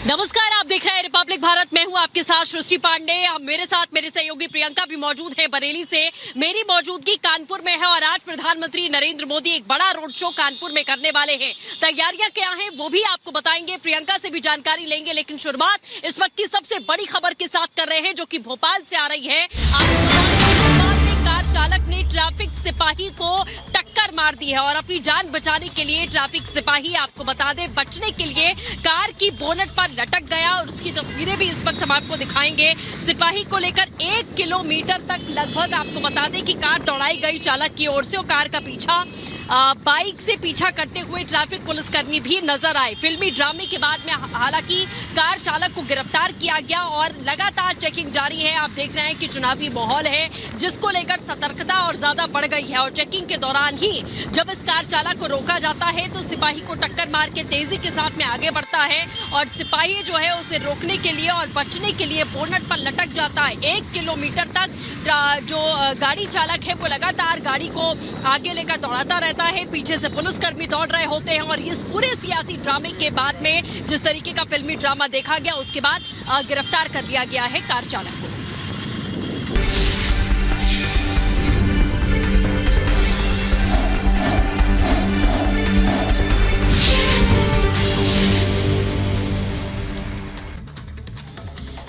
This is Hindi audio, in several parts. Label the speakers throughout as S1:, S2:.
S1: नमस्कार, आप देख रहे हैं रिपब्लिक भारत। मैं हूं आपके साथ सृष्टि पांडे। मेरे साथ मेरे सहयोगी प्रियंका भी मौजूद है बरेली से। मेरी मौजूदगी कानपुर में है और आज प्रधानमंत्री नरेंद्र मोदी एक बड़ा रोड शो कानपुर में करने वाले हैं। तैयारियां क्या हैं वो भी आपको बताएंगे, प्रियंका से भी जानकारी लेंगे। लेकिन शुरुआत इस वक्त की सबसे बड़ी खबर के साथ कर रहे हैं, जो कि भोपाल से आ रही है। भोपाल में कार चालक ने ट्रैफिक सिपाही को टक्कर मार दी है और अपनी जान बचाने के लिए ट्रैफिक सिपाही, आपको बता दें, बचने के लिए कार की बोनट पर लटक गया और उसकी तस्वीरें भी इस वक्त हम आपको दिखाएंगे। सिपाही को लेकर 1 किलोमीटर तक लगभग आपको बता दें कि कार दौड़ाई गई चालक की ओर से और कार का पीछा बाइक से पीछा करते हुए ट्रैफिक पुलिसकर्मी भी नजर आए। फिल्मी ड्रामे के बाद में हालांकि कार चालक को गिरफ्तार किया गया और लगातार चेकिंग जारी है। आप देख रहे हैं कि चुनावी माहौल है, जिसको लेकर सतर्कता और ज्यादा बढ़ गई है और चेकिंग के दौरान ही जब इस कार चालक को रोका जाता है तो सिपाही को टक्कर मार के तेजी के साथ में आगे बढ़ता है और सिपाही जो है उसे रोकने के लिए और बचने के लिए बोनट पर लटक जाता है। 1 किलोमीटर तक जो गाड़ी चालक है वो लगातार गाड़ी को आगे लेकर दौड़ाता रहता है। पीछे से पुलिसकर्मी दौड़ रहे होते हैं और इस पूरे सियासी ड्रामे के बाद में जिस तरीके का फिल्मी ड्रामा देखा गया, उसके बाद गिरफ्तार कर लिया गया है कार चालक को।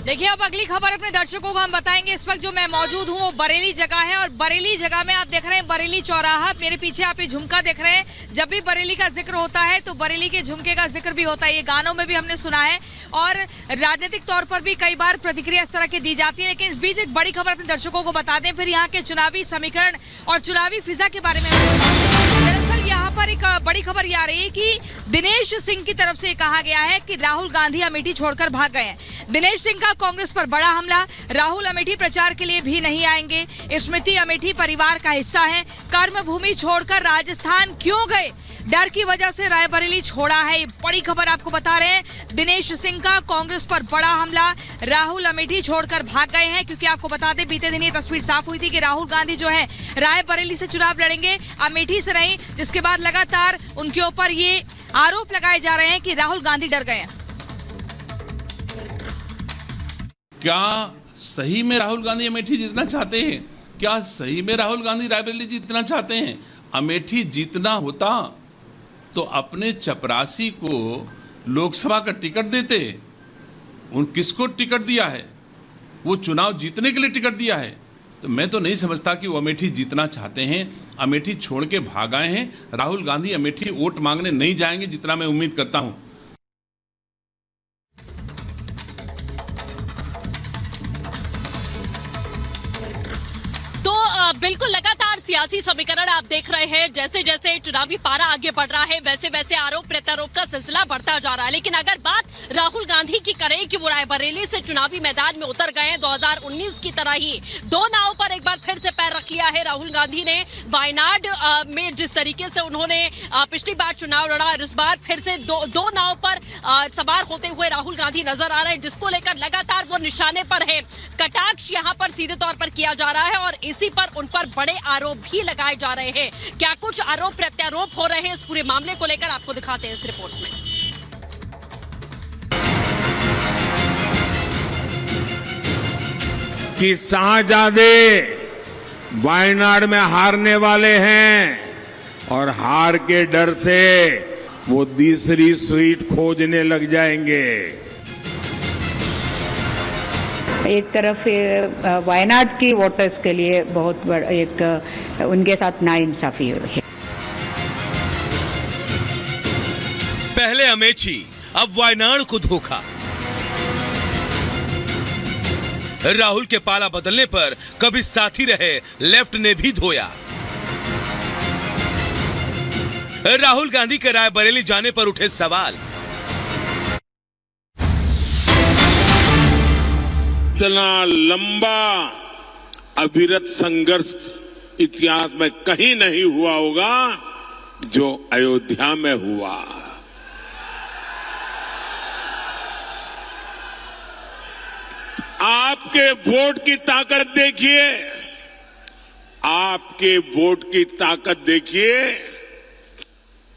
S1: देखिए, अब अगली खबर अपने दर्शकों को हम बताएंगे। इस वक्त जो मैं मौजूद हूँ वो बरेली जगह है और बरेली जगह में आप देख रहे हैं बरेली चौराहा। मेरे पीछे आप ये झुमका देख रहे हैं। जब भी बरेली का जिक्र होता है तो बरेली के झुमके का जिक्र भी होता है। ये गानों में भी हमने सुना है और राजनीतिक तौर पर भी कई बार प्रतिक्रिया इस तरह की दी जाती है। लेकिन इस बीच एक बड़ी खबर अपने दर्शकों को बता दें, फिर यहाँ के चुनावी समीकरण और चुनावी फिजा के बारे में। दरअसल यहाँ पर एक बड़ी खबर ये आ रही है कि दिनेश सिंह की तरफ से कहा गया है कि राहुल गांधी अमेठी छोड़कर भाग गए हैं। दिनेश सिंह का कांग्रेस पर बड़ा हमला। राहुल अमेठी प्रचार के लिए भी नहीं आएंगे। स्मृति अमेठी परिवार का हिस्सा है। कर्मभूमि छोड़कर राजस्थान क्यों गए? डर की वजह से रायबरेली छोड़ा है। ये बड़ी खबर आपको बता रहे हैं। दिनेश सिंह का कांग्रेस पर बड़ा हमला। राहुल अमेठी छोड़कर भाग गए हैं, क्योंकि आपको बता दें बीते दिन ये तस्वीर साफ हुई थी कि राहुल गांधी जो है रायबरेली से चुनाव लड़ेंगे, अमेठी से नहीं, जिसके बाद लगातार उनके ऊपर ये आरोप लगाए जा रहे हैं कि राहुल गांधी डर गए हैं।
S2: क्या सही में राहुल गांधी अमेठी जीतना चाहते हैं? क्या सही में राहुल गांधी रायबरेली जीतना चाहते हैं? अमेठी जीतना होता तो अपने चपरासी को लोकसभा का टिकट देते। उन किसको टिकट दिया है? वो चुनाव जीतने के लिए टिकट दिया है। तो मैं तो नहीं समझता कि वो अमेठी जीतना चाहते हैं। अमेठी छोड़ के भाग आए हैं। राहुल गांधी अमेठी वोट मांगने नहीं जाएंगे, जितना मैं उम्मीद करता हूं।
S1: बिल्कुल लगातार सियासी समीकरण आप देख रहे हैं। जैसे जैसे चुनावी पारा आगे बढ़ रहा है वैसे वैसे आरोप प्रत्यारोप का सिलसिला बढ़ता जा रहा है। लेकिन अगर बात राहुल गांधी की करें कि वो रायबरेली से चुनावी मैदान में उतर गए हैं 2019 की तरह ही, दो नाव पर एक बार फिर से पैर रख लिया है राहुल गांधी ने। वायनाड में जिस तरीके से उन्होंने पिछली बार चुनाव लड़ा और इस बार फिर से दो नाव पर सवार होते हुए राहुल गांधी नजर आ रहे हैं, जिसको लेकर लगातार वो निशाने पर है। कटाक्ष यहाँ पर सीधे तौर पर किया जा रहा है और इसी पर उन पर बड़े आरोप भी लगाए जा रहे हैं। क्या कुछ आरोप प्रत्यारोप हो रहे हैं इस पूरे मामले को लेकर, आपको दिखाते हैं इस रिपोर्ट में।
S3: कि शाहजादे वायनाड में हारने वाले हैं और हार के डर से वो तीसरी सीट खोजने लग जाएंगे।
S4: एक तरफ वायनाड की वोटर्स के लिए बहुत बड़ा एक उनके साथ नाइंसाफी है।
S5: पहले अमेठी, अब वायनाड को धोखा। राहुल के पाला बदलने पर कभी साथी रहे लेफ्ट ने भी धोया। राहुल गांधी के रायबरेली जाने पर उठे सवाल।
S3: इतना लंबा अविरत संघर्ष इतिहास में कहीं नहीं हुआ होगा जो अयोध्या में हुआ। आपके वोट की ताकत देखिए, आपके वोट की ताकत देखिए।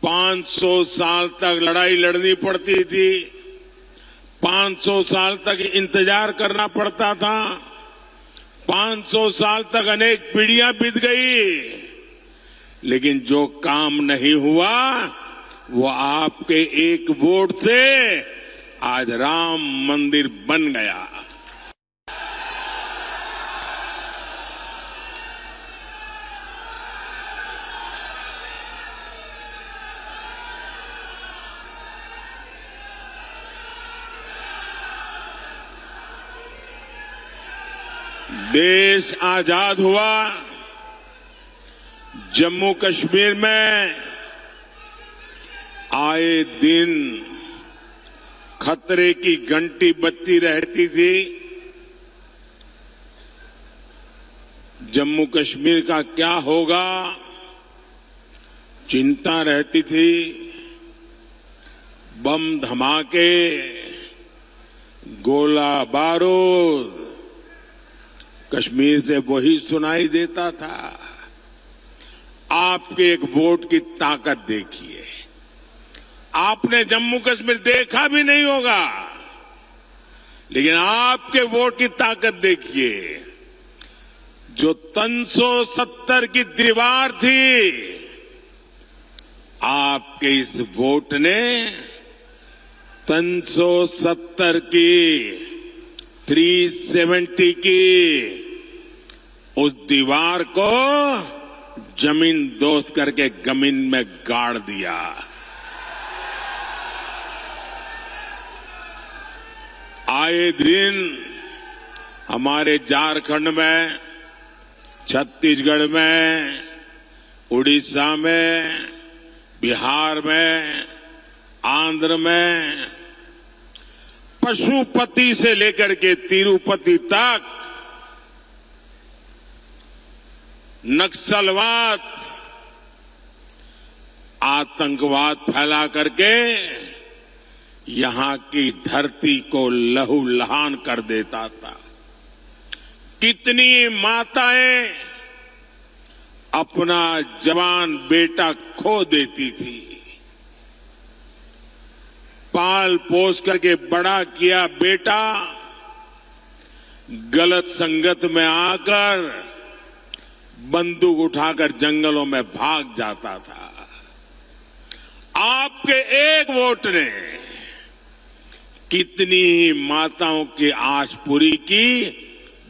S3: 500 साल तक लड़ाई लड़नी पड़ती थी, 500 साल तक इंतजार करना पड़ता था। 500 साल तक अनेक पीढ़ियां बीत गई, लेकिन जो काम नहीं हुआ वो आपके एक वोट से आज राम मंदिर बन गया। देश आजाद हुआ, जम्मू कश्मीर में आए दिन खतरे की घंटी बजती रहती थी। जम्मू कश्मीर का क्या होगा चिंता रहती थी। बम धमाके, गोला बारूद कश्मीर से वही सुनाई देता था। आपके एक वोट की ताकत देखिए। आपने जम्मू कश्मीर देखा भी नहीं होगा, लेकिन आपके वोट की ताकत देखिए। जो 370 की दीवार थी, आपके इस वोट ने 370 की 370 की उस दीवार को जमीन दोस्त करके जमीन में गाड़ दिया। आए दिन हमारे झारखंड में, छत्तीसगढ़ में, उड़ीसा में, बिहार में, आंध्र में, पशुपति से लेकर के तिरुपति तक नक्सलवाद, आतंकवाद फैला करके यहां की धरती को लहूलुहान कर देता था। कितनी माताएं अपना जवान बेटा खो देती थी। पाल पोस करके बड़ा किया बेटा गलत संगत में आकर बंदूक उठाकर जंगलों में भाग जाता था। आपके एक वोट ने कितनी ही माताओं की आस पूरी की,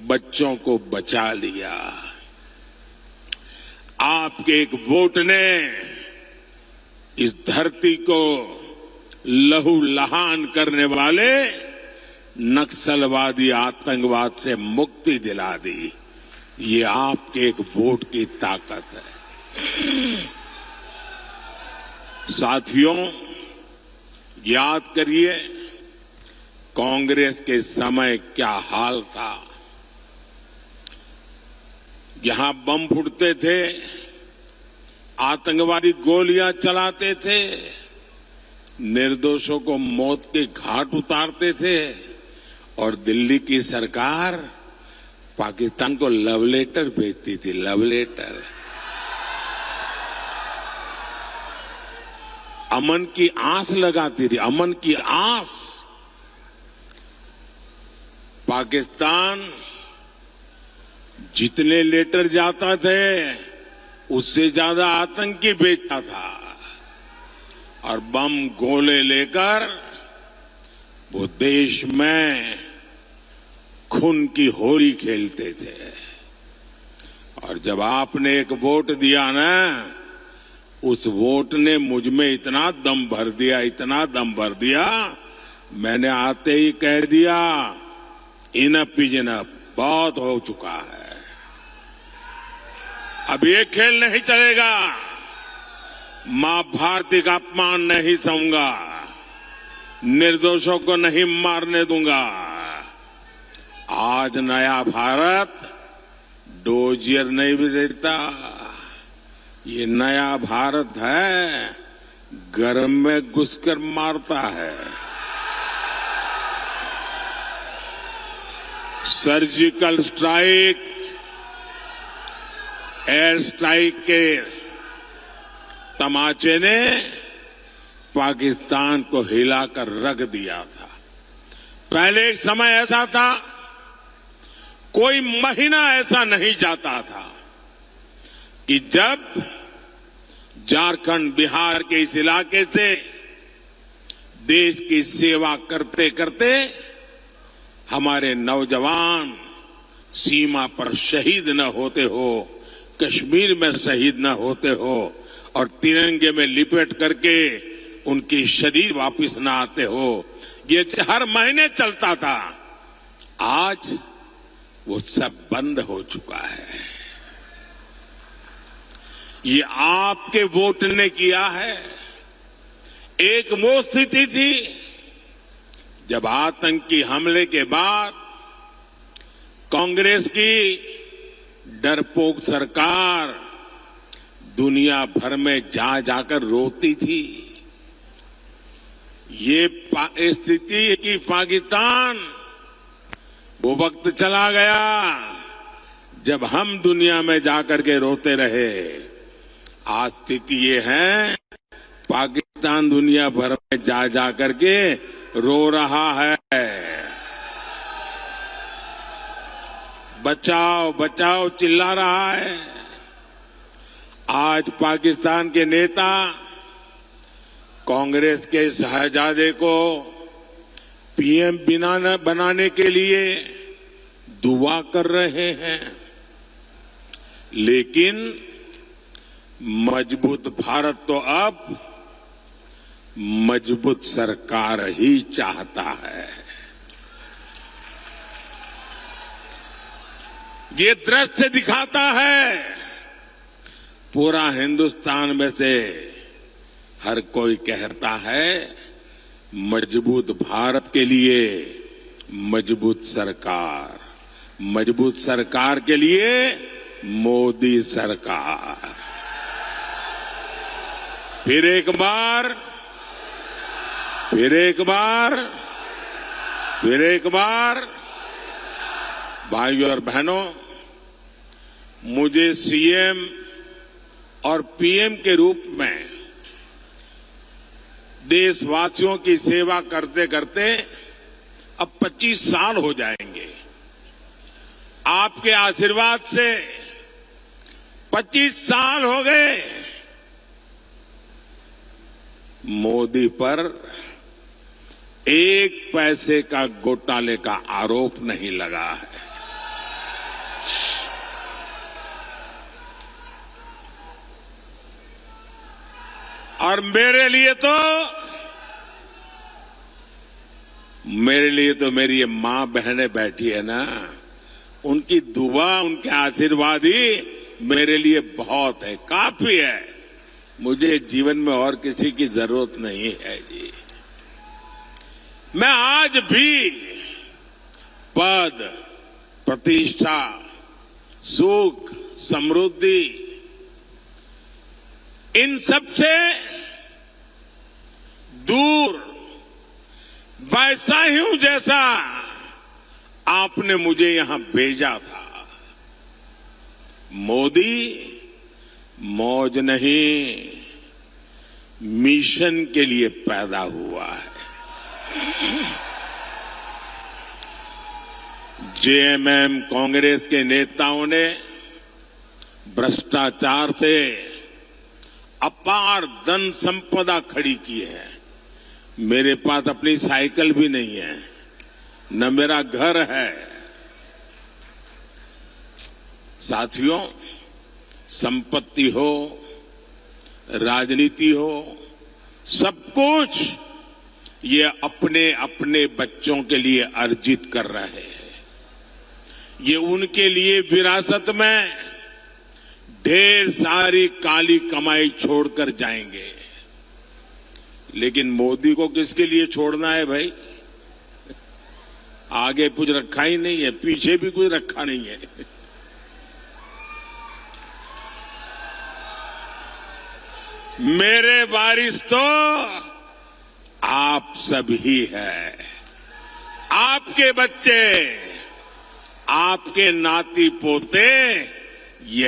S3: बच्चों को बचा लिया। आपके एक वोट ने इस धरती को लहूलुहान करने वाले नक्सलवादी आतंकवाद से मुक्ति दिला दी। ये आपके एक वोट की ताकत है। साथियों, याद करिए कांग्रेस के समय क्या हाल था। यहां बम फूटते थे, आतंकवादी गोलियां चलाते थे, निर्दोषों को मौत के घाट उतारते थे, और दिल्ली की सरकार पाकिस्तान को लव लेटर भेजती थी। लव लेटर, अमन की आस लगाती थी, अमन की आस। पाकिस्तान जितने लेटर जाता थे उससे ज्यादा आतंकी भेजता था, और बम गोले लेकर वो देश में खून की होली खेलते थे। और जब आपने एक वोट दिया ना, उस वोट ने मुझ में इतना दम भर दिया, इतना दम भर दिया, मैंने आते ही कह दिया इनफ इज इनफ, बहुत हो चुका है, अब ये खेल नहीं चलेगा। मां भारती का अपमान नहीं सहूंगा, निर्दोषों को नहीं मारने दूंगा। आज नया भारत डोजियर नहीं भी देता, ये नया भारत है घर में घुसकर मारता है। सर्जिकल स्ट्राइक, एयर स्ट्राइक के तमाचे ने पाकिस्तान को हिलाकर रख दिया था। पहले एक समय ऐसा था, कोई महीना ऐसा नहीं जाता था कि जब झारखंड, बिहार के इस इलाके से देश की सेवा करते करते हमारे नौजवान सीमा पर शहीद न होते हो, कश्मीर में शहीद न होते हो और तिरंगे में लिपट करके उनकी शरीर वापस न आते हो। ये हर महीने चलता था। आज वो सब बंद हो चुका है। ये आपके वोट ने किया है। एक वो स्थिति थी जब आतंकी हमले के बाद कांग्रेस की डरपोक सरकार दुनिया भर में जा जाकर रोती थी। ये स्थिति की पाकिस्तान वो वक्त चला गया जब हम दुनिया में जाकर के रोते रहे। आज स्थिति ये है, पाकिस्तान दुनिया भर में जा जाकर के रो रहा है। बचाओ बचाओ चिल्ला रहा है। आज पाकिस्तान के नेता कांग्रेस के शहजादे को पीएम बनाने के लिए दुआ कर रहे हैं, लेकिन मजबूत भारत तो अब मजबूत सरकार ही चाहता है। ये दृश्य दिखाता है पूरा हिंदुस्तान में से हर कोई कहता है मजबूत भारत के लिए मजबूत सरकार, मजबूत सरकार के लिए मोदी सरकार। फिर एक बार भाइयों और बहनों, मुझे सीएम और पीएम के रूप में देशवासियों की सेवा करते करते अब 25 साल हो जाएंगे। आपके आशीर्वाद से 25 साल हो गए। मोदी पर एक पैसे का घोटाले का आरोप नहीं लगा है। और मेरे लिए तो मेरी ये मां बहनें बैठी है ना, उनकी दुआ, उनके आशीर्वाद ही मेरे लिए बहुत है, काफी है। मुझे जीवन में और किसी की जरूरत नहीं है जी। मैं आज भी पद, प्रतिष्ठा, सुख, समृद्धि, इन सब से दूर वैसा ही हूं जैसा आपने मुझे यहां भेजा था। मोदी मौज नहीं, मिशन के लिए पैदा हुआ है। जेएमएम कांग्रेस के नेताओं ने भ्रष्टाचार से अपार धन संपदा खड़ी की है। मेरे पास अपनी साइकिल भी नहीं है, न मेरा घर है। साथियों, संपत्ति हो, राजनीति हो, सब कुछ ये अपने अपने बच्चों के लिए अर्जित कर रहे हैं। ये उनके लिए विरासत में ढेर सारी काली कमाई छोड़कर जाएंगे। लेकिन मोदी को किसके लिए छोड़ना है भाई? आगे कुछ रखा ही नहीं है, पीछे भी कुछ रखा नहीं है। मेरे वारिस तो आप सब ही है। आपके बच्चे, आपके नाती पोते, ये